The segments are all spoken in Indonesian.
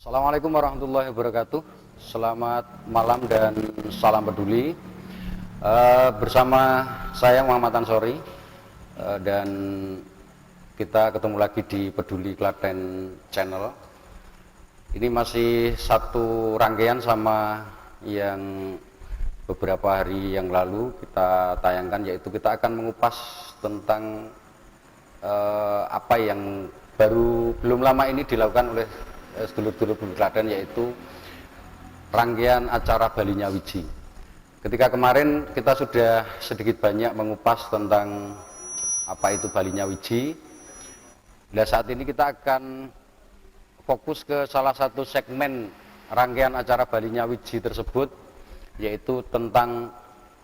Assalamualaikum warahmatullahi wabarakatuh. Selamat malam dan salam peduli. Bersama saya Muhammad Ansori, dan kita ketemu lagi di Peduli Klaten Channel. Ini masih satu rangkaian sama yang beberapa hari yang lalu kita tayangkan, yaitu kita akan mengupas tentang apa yang belum lama ini dilakukan oleh sedulur-sedulur Peduli Klaten, yaitu rangkaian acara Bali Nyawiji. Ketika kemarin kita sudah sedikit banyak mengupas tentang apa itu Bali Nyawiji. Nah, saat ini kita akan fokus ke salah satu segmen rangkaian acara Bali Nyawiji tersebut, yaitu tentang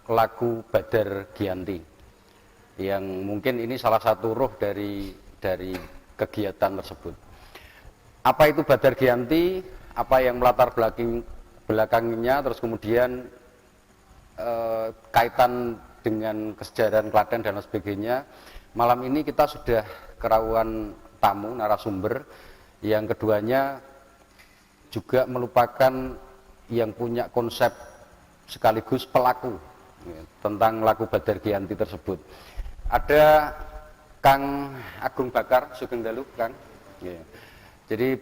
lagu Badar Giyanti, yang mungkin ini salah satu ruh dari kegiatan tersebut. Apa itu Badar Giyanti, apa yang melatar belakangnya, terus kemudian kaitan dengan kesejahteraan Klaten dan sebagainya. Malam ini kita sudah kerawuan tamu narasumber yang keduanya juga merupakan yang punya konsep sekaligus pelaku tentang lagu Badar Giyanti tersebut. Ada Kang Agung Bakar Sugeng Dalu, Kang. Jadi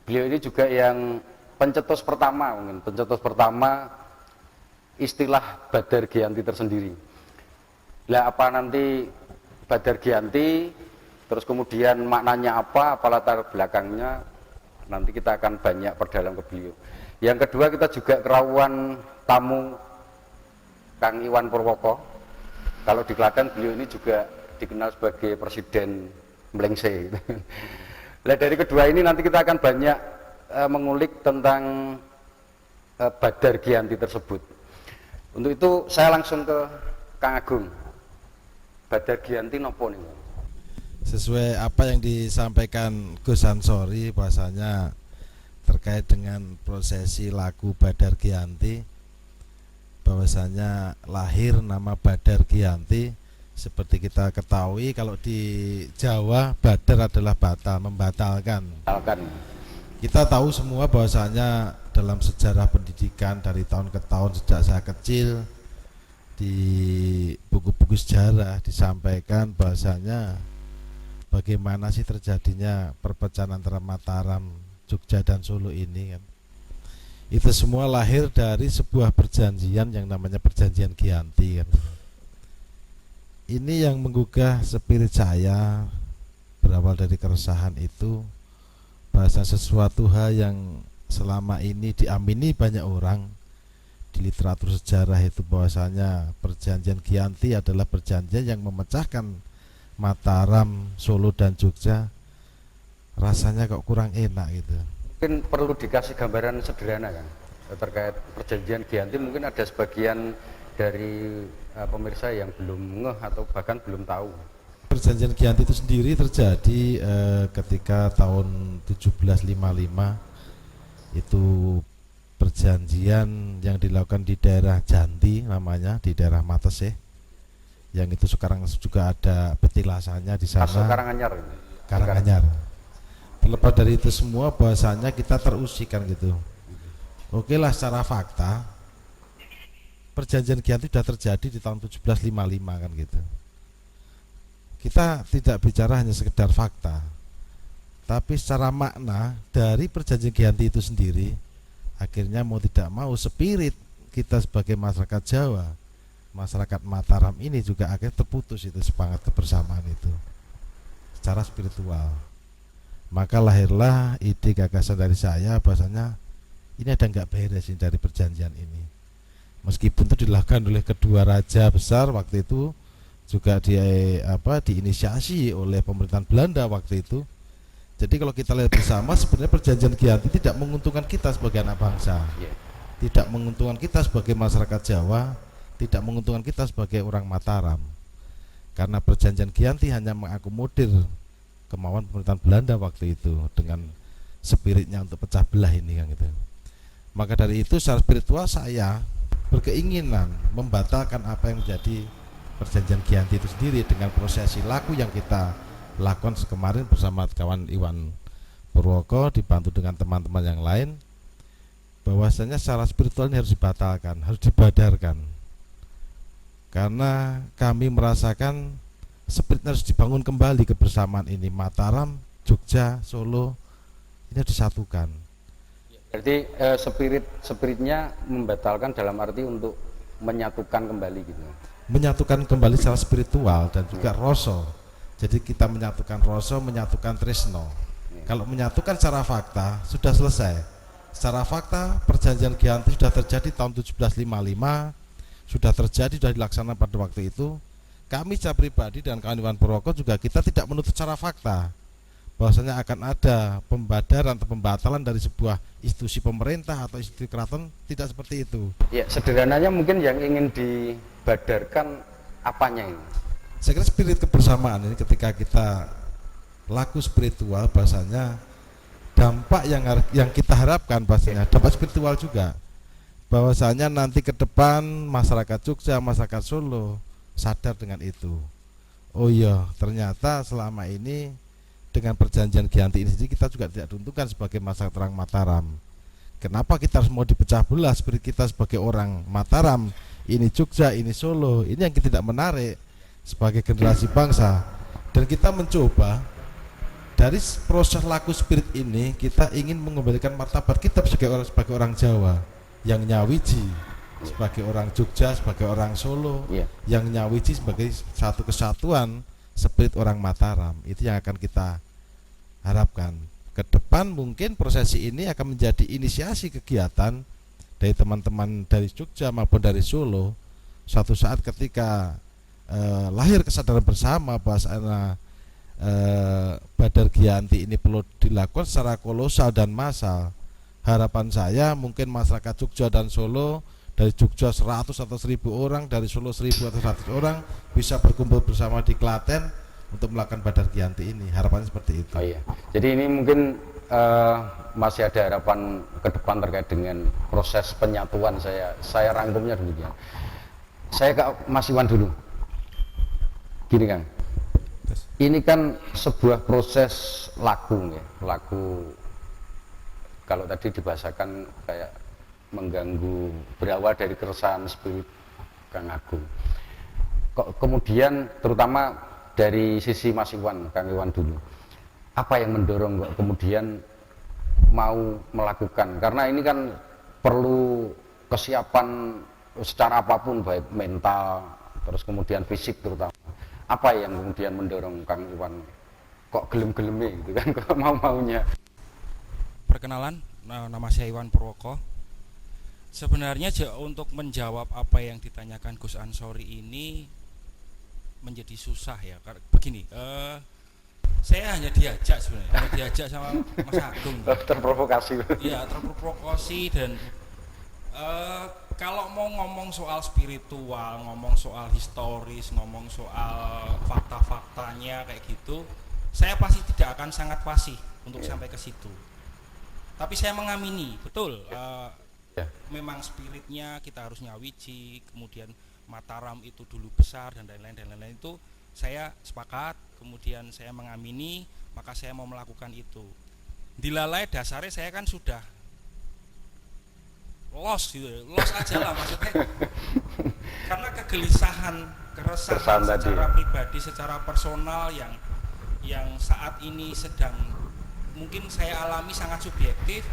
beliau ini juga yang pencetus pertama istilah Badar Giyanti tersendiri. Lah, apa nanti Badar Giyanti, terus kemudian maknanya apa latar belakangnya, nanti kita akan banyak perdalam ke beliau. Yang kedua, kita juga kerawuan tamu Kang Iwan Purwoko. Kalau di Klaten beliau ini juga dikenal sebagai Presiden Mlengse. Nah, dari kedua ini nanti kita akan banyak mengulik tentang Badar Giyanti tersebut. Untuk itu saya langsung ke Kang Agung. Badar Giyanti nopo nih? Sesuai apa yang disampaikan Gus Ansori, bahasanya terkait dengan prosesi lagu Badar Giyanti, bahwasanya lahir nama Badar Giyanti. Seperti kita ketahui, kalau di Jawa badar adalah batal, membatalkan. Kita tahu semua bahwasanya dalam sejarah pendidikan dari tahun ke tahun sejak saya kecil, di buku-buku sejarah disampaikan bahwasanya bagaimana sih terjadinya perpecahan antara Mataram, Jogja dan Solo ini kan. Itu semua lahir dari sebuah perjanjian yang namanya Perjanjian Giyanti kan. Ini yang menggugah spirit saya, berawal dari keresahan itu, bahasa sesuatu hal yang selama ini diamini banyak orang di literatur sejarah itu, bahwasanya Perjanjian Giyanti adalah perjanjian yang memecahkan Mataram, Solo dan Jogja. Rasanya kok kurang enak gitu. Mungkin perlu dikasih gambaran sederhana kan terkait Perjanjian Giyanti. Mungkin ada sebagian dari pemirsa yang belum ngeh atau bahkan belum tahu. Perjanjian Giyanti itu sendiri terjadi ketika tahun 1755. Itu perjanjian yang dilakukan di daerah Janti, namanya di daerah Matesih, yang itu sekarang juga ada petilasannya di sana. Karanganyar. Karanganyar. Terlepas dari itu semua, bahasanya kita terusikan gitu. Oke lah, secara fakta Perjanjian Giyanti sudah terjadi di tahun 1755 kan gitu. Kita tidak bicara hanya sekedar fakta, tapi secara makna dari Perjanjian Giyanti itu sendiri, akhirnya mau tidak mau spirit kita sebagai masyarakat Jawa, masyarakat Mataram ini juga akhirnya terputus itu semangat kebersamaan itu secara spiritual. Maka lahirlah ide gagasan dari saya, bahasanya ini ada nggak beres dari perjanjian ini. Meskipun itu dilakukan oleh kedua raja besar waktu itu, juga diinisiasi oleh pemerintahan Belanda waktu itu. Jadi kalau kita lihat bersama, sebenarnya Perjanjian Giyanti tidak menguntungkan kita sebagai anak bangsa, tidak menguntungkan kita sebagai masyarakat Jawa, tidak menguntungkan kita sebagai orang Mataram, karena Perjanjian Giyanti hanya mengakomodir kemauan pemerintahan Belanda waktu itu dengan spiritnya untuk pecah belah ini kan gitu. Maka dari itu secara spiritual saya berkeinginan membatalkan apa yang menjadi Perjanjian Giyanti itu sendiri dengan prosesi lagu yang kita lakukan kemarin bersama kawan Iwan Purwoko dibantu dengan teman-teman yang lain, bahwasanya secara spiritual ini harus dibatalkan, harus dibadarkan. Karena kami merasakan spirit harus dibangun kembali kebersamaan ini. Mataram, Jogja, Solo ini harus disatukan. Berarti spiritnya membatalkan dalam arti untuk menyatukan kembali gitu. Menyatukan kembali secara spiritual dan juga rasa. Jadi kita menyatukan rasa, menyatukan tresno. Kalau menyatukan secara fakta sudah selesai. Secara fakta perjanjian Giyanti sudah terjadi tahun 1755, sudah terjadi, sudah dilaksanakan pada waktu itu. Kami secara pribadi dan kawan-kawan Purwoko juga kita tidak menuntut secara fakta bahwasanya akan ada pembadaran atau pembatalan dari sebuah institusi pemerintah atau institusi keraton, tidak seperti itu. Ya, sederhananya mungkin yang ingin dibadarkan apanya ini? Saya kira spirit kebersamaan ini ketika kita laku spiritual, bahasanya dampak yang kita harapkan, bahasanya dampak spiritual juga, bahwasanya nanti ke depan masyarakat Jogja, masyarakat Solo sadar dengan itu. Oh iya, ternyata selama ini dengan perjanjian Giyanti ini kita juga tidak diuntungkan sebagai masyarakat orang Mataram. Kenapa kita harus mau dipecah belah spirit kita sebagai orang Mataram, ini Jogja, ini Solo, ini yang kita tidak menarik sebagai generasi bangsa. Dan kita mencoba dari proses laku spirit ini, kita ingin mengembalikan martabat kita sebagai orang Jawa yang nyawiji, sebagai orang Jogja, sebagai orang Solo, yang nyawiji sebagai satu kesatuan spirit orang Mataram. Itu yang akan kita harapkan ke depan. Mungkin prosesi ini akan menjadi inisiasi kegiatan dari teman-teman dari Jogja maupun dari Solo. Suatu saat ketika lahir kesadaran bersama bahwasanya Badar Giyanti ini perlu dilakukan secara kolosal dan massal, harapan saya mungkin masyarakat Jogja dan Solo, dari Jogja 100 atau 1000 orang, dari Solo 1000 atau 100 orang bisa berkumpul bersama di Klaten untuk melakukan Badar Giyanti ini. Harapannya seperti itu. Oh iya. Jadi ini mungkin masih ada harapan ke depan terkait dengan proses penyatuan. Saya rangkumnya demikian. Saya ke Mas Iwan dulu. Gini Kang, ini kan sebuah proses laku ya. Laku kalau tadi dibahasakan kayak mengganggu, berawal dari keresahan spirit Kang Agung. Kok kemudian terutama dari sisi Mas Iwan, Kang Iwan dulu, apa yang mendorong kok kemudian mau melakukan? Karena ini kan perlu kesiapan secara apapun, baik mental, terus kemudian fisik terutama. Apa yang kemudian mendorong Kang Iwan kok gelem-geleme gitu kan, kok mau-maunya? Perkenalan, nama saya Iwan Purwoko. Sebenarnya untuk menjawab apa yang ditanyakan Gus Ansori ini menjadi susah ya. Begini, saya hanya diajak sebenarnya, hanya diajak sama Mas Agung. Terprovokasi. Iya, terprovokasi. Dan kalau mau ngomong soal spiritual, ngomong soal historis, ngomong soal fakta-faktanya kayak gitu, saya pasti tidak akan sangat fasih untuk sampai ke situ. Tapi saya mengamini, betul. Memang spiritnya kita harus nyawiji, kemudian Mataram itu dulu besar dan lain-lain itu saya sepakat, kemudian saya mengamini, maka saya mau melakukan itu. Dilalai dasarnya saya kan sudah lost gitu, lost aja lah maksudnya. Karena kegelisahan, keresahan secara pribadi, secara personal yang saat ini sedang mungkin saya alami sangat subjektif.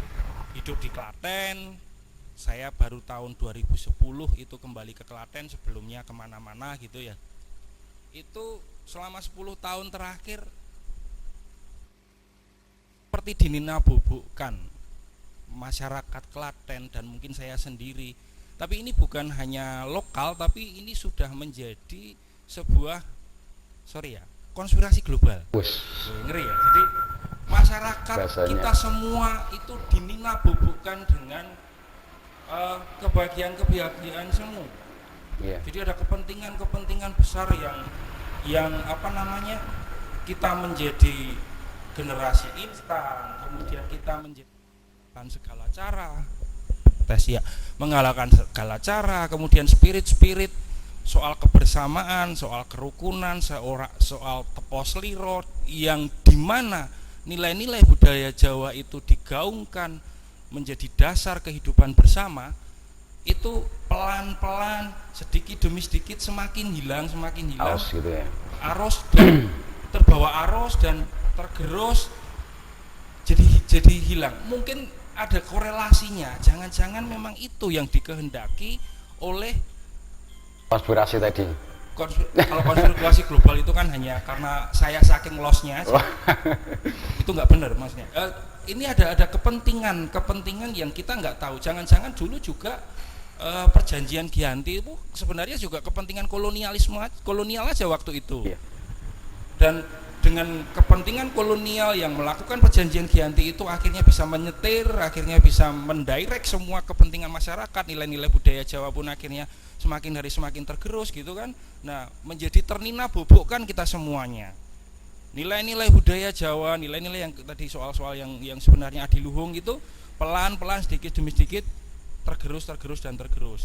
Hidup di Klaten, saya baru tahun 2010 itu kembali ke Klaten, sebelumnya kemana-mana gitu ya. Itu selama 10 tahun terakhir seperti dininabobokan masyarakat Klaten dan mungkin saya sendiri. Tapi ini bukan hanya lokal, tapi ini sudah menjadi sebuah konspirasi global. Ngeri ya. Jadi masyarakat bahasanya, kita semua itu dininabobokan dengan kebahagiaan semua. Jadi ada kepentingan besar yang kita menjadi generasi instan, kemudian kita menjadikan segala cara mengalahkan segala cara, kemudian spirit soal kebersamaan, soal kerukunan, soal tepos liro, yang dimana nilai-nilai budaya Jawa itu digaungkan menjadi dasar kehidupan bersama, itu pelan-pelan sedikit demi sedikit semakin hilang Aus gitu ya. arus dan terbawa arus dan tergerus, jadi hilang. Mungkin ada korelasinya, jangan-jangan memang itu yang dikehendaki oleh Konspirasi tadi. kalau konspirasi global itu kan hanya karena saya saking lossnya aja. Itu nggak benar maksudnya. Ini ada kepentingan yang kita nggak tahu. Jangan-jangan dulu juga perjanjian Giyanti itu sebenarnya juga kepentingan kolonial aja waktu itu. Iya. Dan dengan kepentingan kolonial yang melakukan perjanjian Giyanti itu akhirnya bisa menyetir, akhirnya bisa mendirect semua kepentingan masyarakat, nilai-nilai budaya Jawa pun akhirnya semakin hari semakin tergerus gitu kan. Nah, menjadi ternina bobokkan kita semuanya. Nilai-nilai budaya Jawa, nilai-nilai yang tadi soal-soal yang sebenarnya adiluhung gitu, pelan-pelan sedikit demi sedikit tergerus.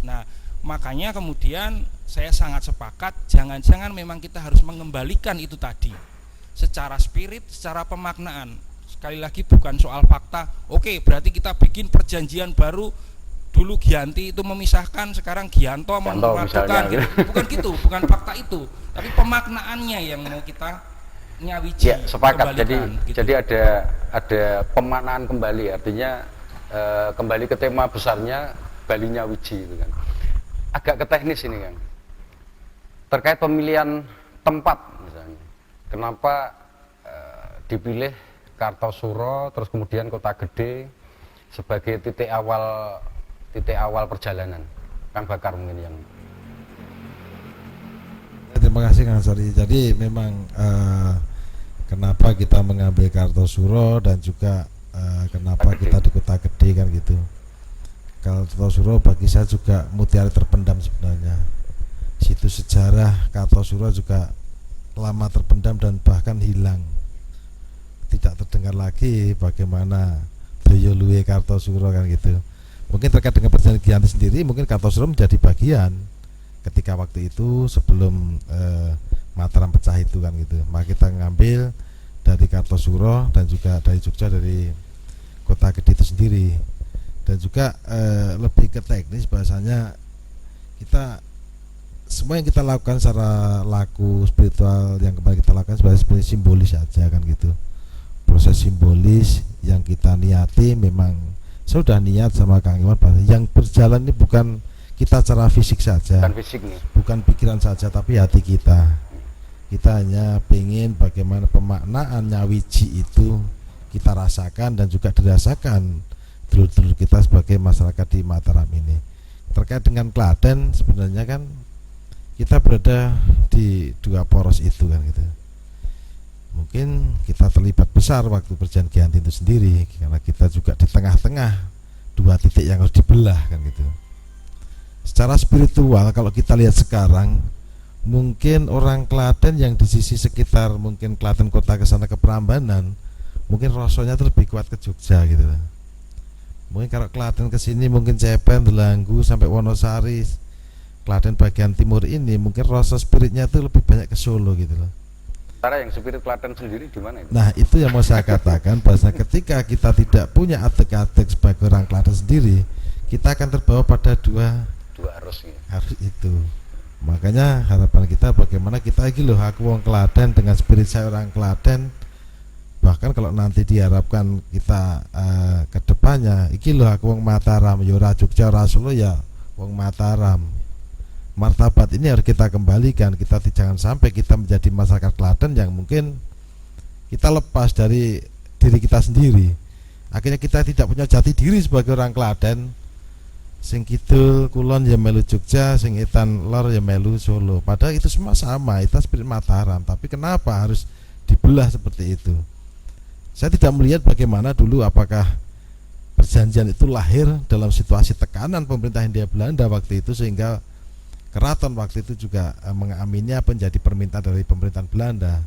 Nah, makanya kemudian saya sangat sepakat, jangan-jangan memang kita harus mengembalikan itu tadi secara spirit, secara pemaknaan. Sekali lagi bukan soal fakta. Oke, berarti kita bikin perjanjian baru, dulu Giyanti itu memisahkan, sekarang Giyanto menyatukan gitu. Bukan gitu, bukan fakta itu, tapi pemaknaannya yang mau kita nyawiji. Ya, sepakat. Gitu. Jadi ada pemaknaan kembali, artinya kembali ke tema besarnya Bali Nyawiji itu kan. Agak ke teknis ini kan. Terkait pemilihan tempat misalnya. Kenapa dipilih Kartosuro terus kemudian Kota Gede sebagai titik awal perjalanan? Kang Bakar mungkin yang. Terima kasih Kang Sori. Jadi memang kenapa kita mengambil Kartosuro dan juga kenapa kita di Kota Gede kan gitu. Kartosuro bagi saya juga mutiara terpendam sebenarnya. Situs sejarah Kartosuro juga lama terpendam dan bahkan hilang. Tidak terdengar lagi bagaimana Doyo Luwe Kartosuro kan gitu. Mungkin terkait dengan perjanjian Giyanti sendiri, mungkin Kartosuro menjadi bagian ketika waktu itu sebelum Mataram pecah itu kan gitu. Maka kita ngambil dari Kartosuro dan juga dari Jogja, dari Kota Gede itu sendiri. Dan juga lebih ke teknis, bahasanya kita semua yang kita lakukan secara laku spiritual yang kemarin kita lakukan sebenarnya simbolis saja kan gitu. Proses simbolis yang kita niati, memang sudah niat sama Kang Iwan bahwa yang berjalan ini bukan kita secara fisik saja, Bukan fisik nih. bukan pikiran saja, tapi hati kita. Kita hanya pengen bagaimana pemaknaan Nyawiji itu kita rasakan dan juga dirasakan dulur-dulur kita sebagai masyarakat di Mataram ini. Terkait dengan Klaten, sebenarnya kan kita berada di dua poros itu kan gitu. Mungkin kita terlibat besar waktu perjanjian Giyanti itu sendiri, karena kita juga di tengah-tengah dua titik yang harus dibelah kan gitu. Secara spiritual kalau kita lihat sekarang, mungkin orang Klaten yang di sisi sekitar mungkin Klaten kota ke sana ke Prambanan, mungkin rasanya itu lebih kuat ke Jogja gitu. Mungkin kalau Klaten ke sini mungkin Cepen, Delanggu sampai Wonosari, Klaten bagian timur ini mungkin rasa spiritnya itu lebih banyak ke Solo gitu loh. Sementara yang spirit Klaten sendiri di mana itu? Nah, itu yang mau saya katakan, bahwa ketika kita tidak punya atek-atek sebagai orang Klaten sendiri, kita akan terbawa pada dua arus ya. harus itu. Makanya harapan kita bagaimana kita iki loh, aku wong Klaten dengan spirit saya orang Klaten. Bahkan kalau nanti diharapkan kita ke depannya, iki loh aku wong Mataram, ya ora Jogja ora Solo ya wong Mataram. Martabat ini harus kita kembalikan. Kita jangan sampai kita menjadi masyarakat Klaten yang mungkin kita lepas dari diri kita sendiri. Akhirnya kita tidak punya jati diri sebagai orang Klaten. Sing kidul kulon ya melu Jogja, sing etan lor ya melu Solo. Padahal itu semua sama, itu spirit Mataram. Tapi kenapa harus dibelah seperti itu? Saya tidak melihat bagaimana dulu apakah perjanjian itu lahir dalam situasi tekanan pemerintah Hindia Belanda waktu itu, sehingga keraton waktu itu juga mengamininya menjadi permintaan dari pemerintahan Belanda.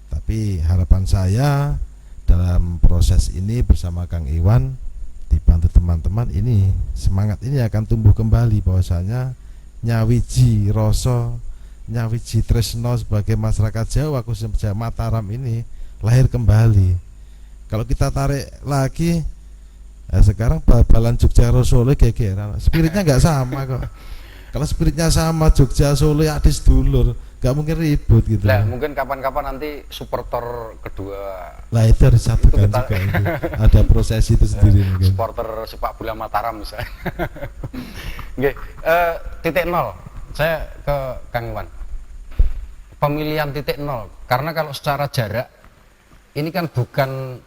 Tapi harapan saya dalam proses ini bersama Kang Iwan, dibantu teman-teman ini, semangat ini akan tumbuh kembali, bahwasanya Nyawiji Rasa, Nyawiji Tresno sebagai masyarakat Jawa khususnya Mataram ini lahir kembali. Kalau kita tarik lagi, sekarang bal-balan Jogja karo Solo gegeran. Spiritnya nggak sama kok. Kalau spiritnya sama Jogja Solo ya adis dulur, nggak mungkin ribut gitu. Nah, mungkin kapan-kapan nanti supporter kedua Lah itu harus disatukan kita- juga itu. Ada prosesi itu sendiri mungkin. supporter sepak bola Mataram misalnya. Oke, titik nol. Saya ke Kang Iwan. Pemilihan titik nol, karena kalau secara jarak ini kan bukan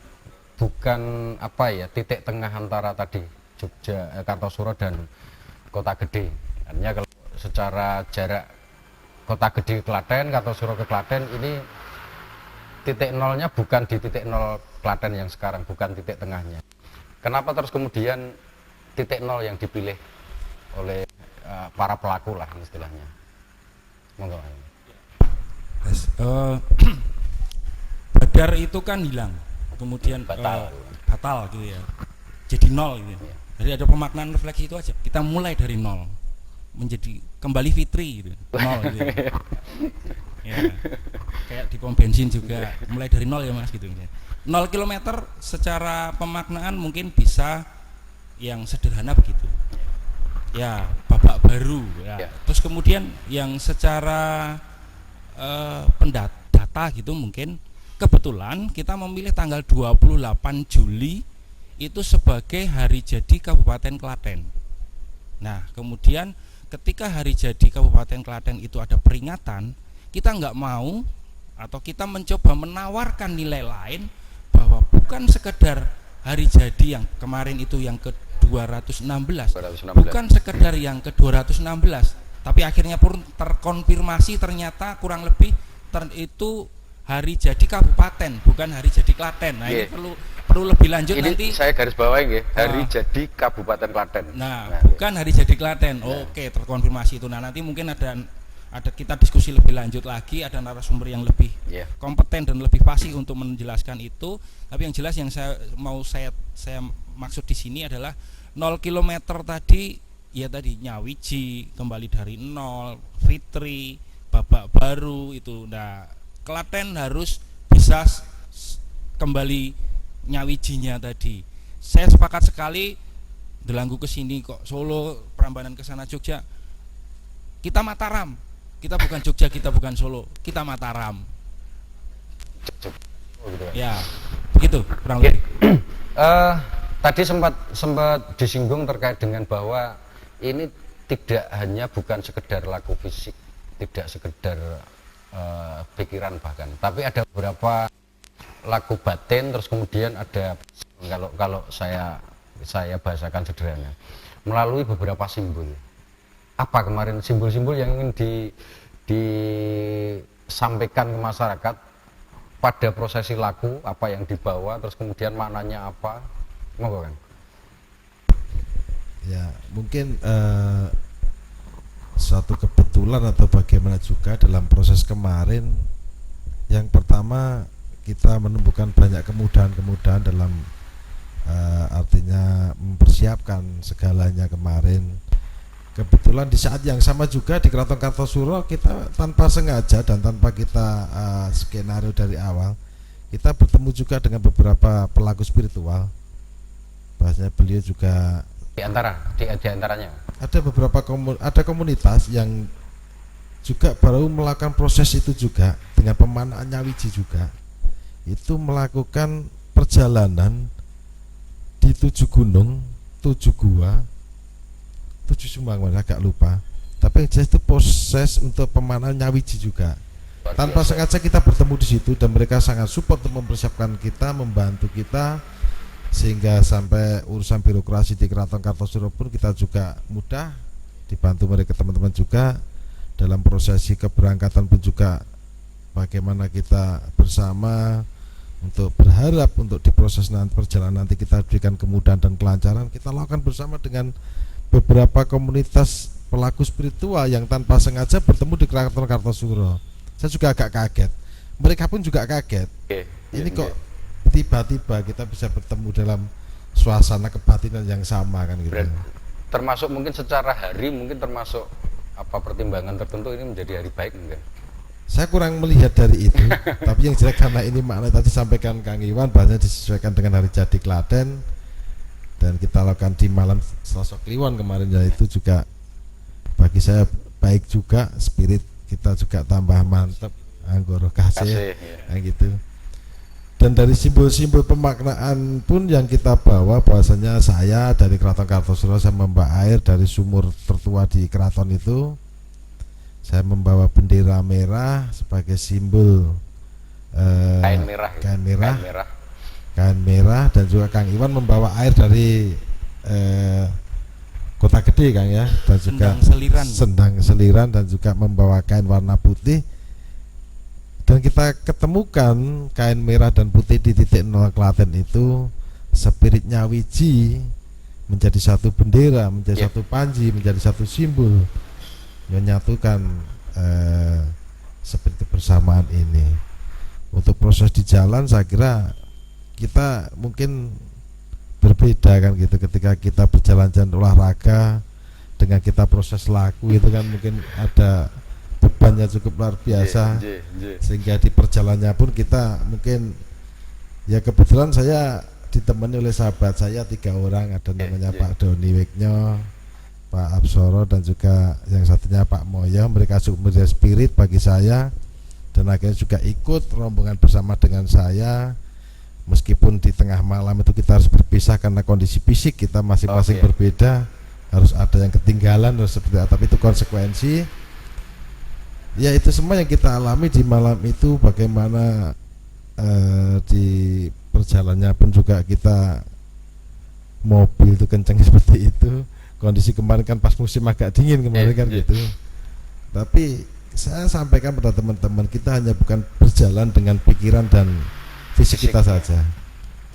apa ya, titik tengah antara tadi Jogja, Kartosuro dan Kota Gede. Artinya kalau secara jarak Kota Gede Klaten, Kartosuro ke Klaten, ini titik nolnya bukan di titik nol Klaten yang sekarang, bukan titik tengahnya. Kenapa terus kemudian titik nol yang dipilih oleh para pelaku lah istilahnya? Monggo. Badar itu kan hilang, kemudian batal gitu ya, jadi nol gitu. Iya. Jadi ada pemaknaan refleksi itu aja. Kita mulai dari nol, menjadi kembali fitri gitu. Nol gitu. Ya, kayak di pom bensin juga, mulai dari nol ya mas gitu. 0 kilometer secara pemaknaan mungkin bisa yang sederhana begitu. Ya, babak baru. Ya. Ya. Terus kemudian yang secara data gitu mungkin kebetulan kita memilih tanggal 28 Juli itu sebagai hari jadi Kabupaten Klaten. Nah, kemudian ketika hari jadi Kabupaten Klaten itu ada peringatan, kita nggak mau atau kita mencoba menawarkan nilai lain bahwa bukan sekedar hari jadi yang kemarin itu yang ke-216, 216. bukan sekedar yang ke-216, tapi akhirnya pun terkonfirmasi ternyata kurang lebih itu hari jadi kabupaten, bukan hari jadi Klaten. Nah, ini perlu lebih lanjut Ini nanti. saya garis bawahi nggih, hari jadi Kabupaten Klaten. Nah, bukan hari jadi Klaten. Oke, terkonfirmasi itu. Nah, nanti mungkin ada kita diskusi lebih lanjut lagi, ada narasumber yang lebih Iya. kompeten dan lebih fasih untuk menjelaskan itu. Tapi yang jelas yang saya maksud di sini adalah 0 km tadi ya tadi nyawiji, kembali dari nol, fitri, babak baru itu. Nah, Klaten harus bisa kembali nyawijinya tadi. Saya sepakat sekali. Delanggu ke sini kok Solo, Prambanan ke sana Jogja. Kita Mataram. Kita bukan Jogja, kita bukan Solo. Kita Mataram. Oh, gitu. Ya, begitu kurang Oke. lebih. Tadi sempat disinggung terkait dengan bahwa ini tidak hanya bukan sekedar laku fisik, tidak sekedar pikiran bahkan, tapi ada beberapa laku batin, terus kemudian ada kalau saya bahasakan sederhana melalui beberapa simbol. Apa kemarin simbol-simbol yang ingin disampaikan ke masyarakat pada prosesi laku, apa yang dibawa, terus kemudian maknanya apa? Monggo kan? Ya mungkin suatu kebetulan atau bagaimana juga dalam proses kemarin, yang pertama kita menemukan banyak kemudahan-kemudahan dalam artinya mempersiapkan segalanya kemarin. Kebetulan di saat yang sama juga di Keraton Kartosuro kita tanpa sengaja dan tanpa kita skenario dari awal, kita bertemu juga dengan beberapa pelaku spiritual. Bahasanya beliau juga Di antaranya ada beberapa komunitas yang juga baru melakukan proses itu juga dengan pemanaan nyawiji juga, itu melakukan perjalanan di 7 gunung, 7 gua, 7 sumbangan, agak lupa, tapi yang jelas itu proses untuk pemanaan nyawiji juga. Tanpa sengaja kita bertemu di situ dan mereka sangat support untuk mempersiapkan kita, membantu kita, sehingga sampai urusan birokrasi di Keraton Kartosuro pun kita juga mudah dibantu mereka, teman-teman juga dalam prosesi keberangkatan pun juga bagaimana kita bersama untuk berharap untuk di proses nanti perjalanan nanti kita berikan kemudahan dan kelancaran. Kita lakukan bersama dengan beberapa komunitas pelaku spiritual yang tanpa sengaja bertemu di Keraton Kartosuro. Saya juga agak kaget, mereka pun juga kaget. Ini kok tiba-tiba kita bisa bertemu dalam suasana kebatinan yang sama kan gitu. termasuk mungkin secara hari, mungkin termasuk apa pertimbangan tertentu ini menjadi hari baik mungkin. Saya kurang melihat dari itu, tapi yang jelas karena ini makna tadi sampaikan Kang Iwan, bahasanya disesuaikan dengan hari jadi Klaten, dan kita lakukan di malam Selasa Kliwon kemarin, ya itu juga bagi saya baik juga, spirit kita juga tambah mantap, anggoro kasih, ya. gitu. Dan dari simbol-simbol pemaknaan pun yang kita bawa, bahwasanya saya dari Keraton Kartosuro, saya membawa air dari sumur tertua di keraton itu. Saya membawa bendera merah sebagai simbol Kain merah, kain merah, dan juga Kang Iwan membawa air dari Kota Gede, Kang, ya, dan juga sendang seliran, dan juga membawa kain warna putih. Dan kita ketemukan kain merah dan putih di titik nol Klaten itu, spiritnya wiji menjadi satu bendera, menjadi satu panji, menjadi satu simbol, menyatukan seperti kebersamaan ini. Untuk proses di jalan saya kira kita mungkin berbeda, kan gitu, ketika kita berjalan-jalan olahraga dengan kita proses laku itu kan mungkin ada bebannya cukup luar biasa, sehingga di perjalanannya pun kita mungkin, ya kebetulan saya ditemani oleh sahabat saya 3 orang, ada namanya Pak Doni Wiknyo, Pak Absoro, dan juga yang satunya Pak Moyo. Mereka cukup memberi spirit bagi saya, dan akhirnya juga ikut rombongan bersama dengan saya, meskipun di tengah malam itu kita harus berpisah karena kondisi fisik kita masing-masing berbeda, harus ada yang ketinggalan, harus seperti itu, tapi itu konsekuensi. Ya itu semua yang kita alami di malam itu, bagaimana di perjalanannya pun juga kita mobil itu kencang seperti itu. Kondisi kemarin kan pas musim agak dingin kemarin, kan gitu. Tapi saya sampaikan pada teman-teman, kita hanya bukan berjalan dengan pikiran dan fisik kita saja,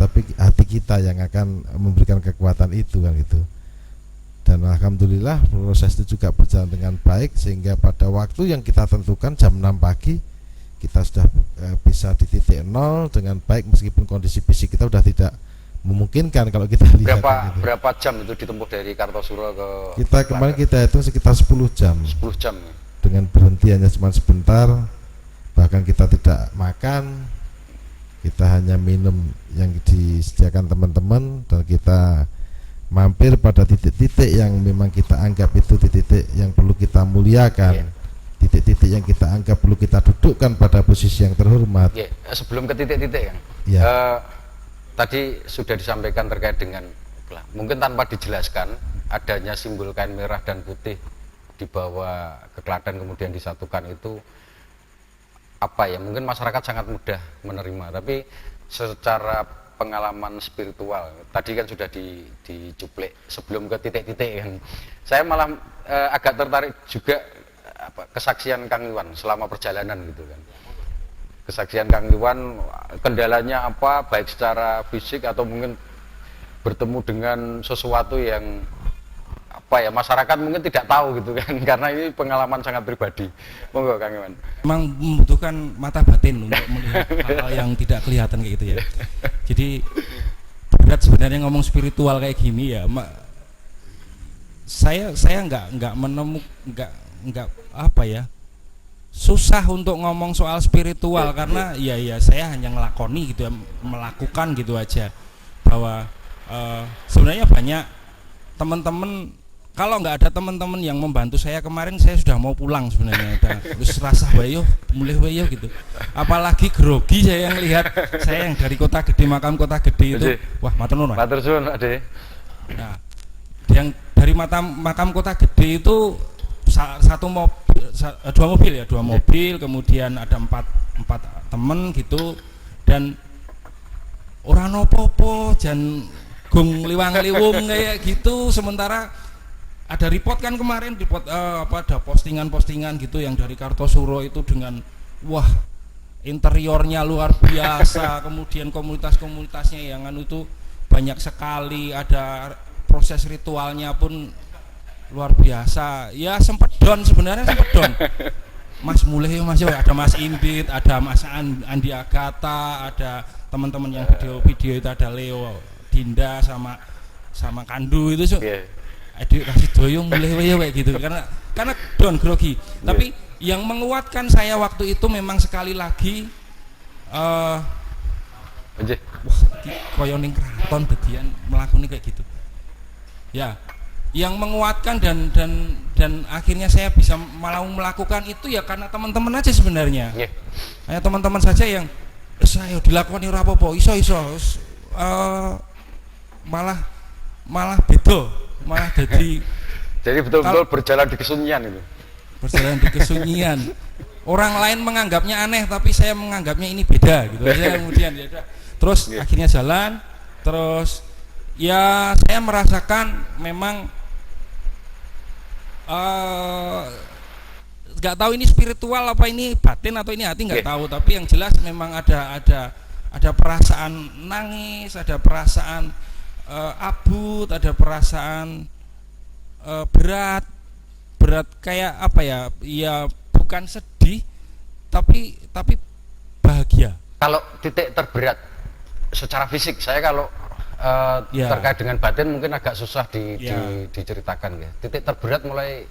tapi hati kita yang akan memberikan kekuatan itu, kan gitu. Dan alhamdulillah proses itu juga berjalan dengan baik, sehingga pada waktu yang kita tentukan jam 6 pagi kita sudah bisa di titik nol dengan baik, meskipun kondisi fisik kita sudah tidak memungkinkan kalau kita lihat. Berapa jam itu ditempuh dari Kartosuro ke kita kemarin kita hitung sekitar 10 jam. 10 jam. Dengan berhentiannya cuma sebentar, bahkan kita tidak makan, kita hanya minum yang disediakan teman-teman, dan kita mampir pada titik-titik yang memang kita anggap itu titik-titik yang perlu kita muliakan, titik-titik yang kita anggap perlu kita dudukkan pada posisi yang terhormat. Sebelum ke titik-titik, Kang, tadi sudah disampaikan terkait dengan, mungkin tanpa dijelaskan, adanya simbol kain merah dan putih dibawa ke Klaten kemudian disatukan itu apa ya, mungkin masyarakat sangat mudah menerima, tapi secara pengalaman spiritual tadi kan sudah dicuplik sebelum ke titik-titik, kan saya malah agak tertarik juga kesaksian Kang Iwan selama perjalanan gitu, kan kesaksian Kang Iwan, kendalanya apa, baik secara fisik atau mungkin bertemu dengan sesuatu yang apa ya, masyarakat mungkin tidak tahu gitu, kan karena ini pengalaman sangat pribadi. Monggo Kang Iwan. Memang membutuhkan mata batin untuk melihat hal-hal yang tidak kelihatan kayak gitu ya. Jadi berat sebenarnya ngomong spiritual kayak gini ya. Saya nggak apa ya, susah untuk ngomong soal spiritual karena ya saya hanya ngelakoni gitu ya, melakukan gitu aja, bahwa sebenarnya banyak teman-teman, kalau nggak ada teman-teman yang membantu saya kemarin, saya sudah mau pulang sebenarnya, terus rasa wayo mulai wayo gitu, apalagi grogi saya yang lihat, saya yang dari Kota Gede, makam Kota Gede itu, wah matur nuwun Ade. Nah, yang dari makam Kota Gede itu dua mobil, kemudian ada empat temen gitu, dan orang nopo-nopo jan gong liwang-liwung kayak gitu. Sementara ada report kan kemarin, ada postingan-postingan gitu yang dari Kartosuro itu dengan wah interiornya luar biasa, kemudian komunitas-komunitasnya yang itu banyak sekali, ada proses ritualnya pun luar biasa. Ya sempet down sebenarnya, Mas mulai Mas, ada Mas Indit, ada Mas Andi Agata, ada teman-teman yang video itu, ada Leo Dinda sama Kandu itu adik kasih doyong mulai kayak gitu, karena down grogi. Tapi Yang menguatkan saya waktu itu memang sekali lagi Nggih. wah koyo ning kraton dadian mlakune kayak gitu. Ya, yang menguatkan dan akhirnya saya bisa malah melakukan itu ya karena teman-teman aja sebenarnya. Nggih. Hanya teman-teman saja yang saya dilakoni ora apa-apa, iso malah beda, malah Jadi betul-betul berjalan di kesunyian itu. berjalan di kesunyian. Orang lain menganggapnya aneh tapi saya menganggapnya ini beda gitu aja. Kemudian ya udah. Terus akhirnya jalan, terus ya saya merasakan memang nggak tahu ini spiritual apa ini batin atau ini hati nggak tahu, tapi yang jelas memang ada perasaan nangis, ada perasaan abut, ada perasaan berat kayak apa ya, ya bukan sedih tapi bahagia. Kalau titik terberat secara fisik, saya kalau Ya. terkait dengan batin mungkin agak susah Ya. diceritakan ya. Titik terberat mulai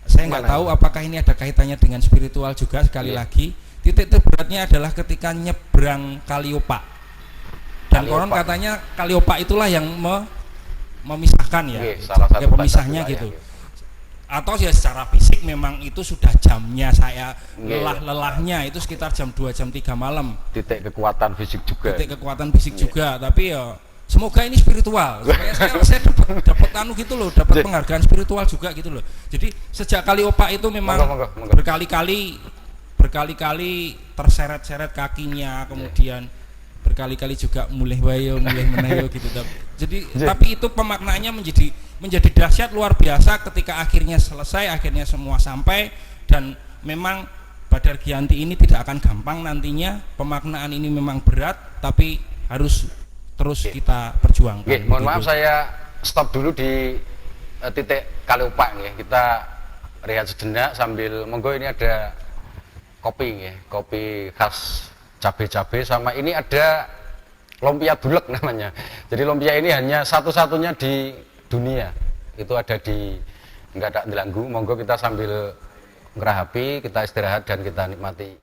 Saya nggak Mana tahu apakah ini ada kaitannya dengan spiritual juga. Sekali lagi titik terberatnya adalah ketika nyebrang Kaliopak, dan konon Kaliopak. katanya Kaliopak itulah yang memisahkan ya, salah satu pemisahnya Pancasila gitu. ya. Atau ya secara fisik memang itu sudah jamnya saya Iya. lelahnya itu sekitar jam 2 jam 3 malam, Titik kekuatan fisik juga. titik kekuatan fisik juga. Tapi ya semoga ini spiritual. Saya dapat anu gitu loh, dapat penghargaan spiritual juga gitu loh. Jadi sejak Kaliopak itu memang Monggo. berkali-kali terseret-seret kakinya, kemudian berkali-kali juga mulih menayo gitu. Jadi tapi itu pemaknaannya menjadi dahsyat luar biasa ketika akhirnya selesai, akhirnya semua sampai, dan memang Badar Giyanti ini tidak akan gampang nantinya. Pemaknaan ini memang berat tapi harus terus kita perjuangkan. Nggih, mohon begitu. maaf saya stop dulu di titik Kaliopak nggih. Kita rehat sejenak sambil monggo ini ada kopi nggih, kopi khas cabe-cabe, sama ini ada lumpia bulek namanya. Jadi lumpia ini hanya satu-satunya di dunia. Itu ada di Nggadak Delanggu. Monggo kita sambil ngerahapi, kita istirahat dan kita nikmati.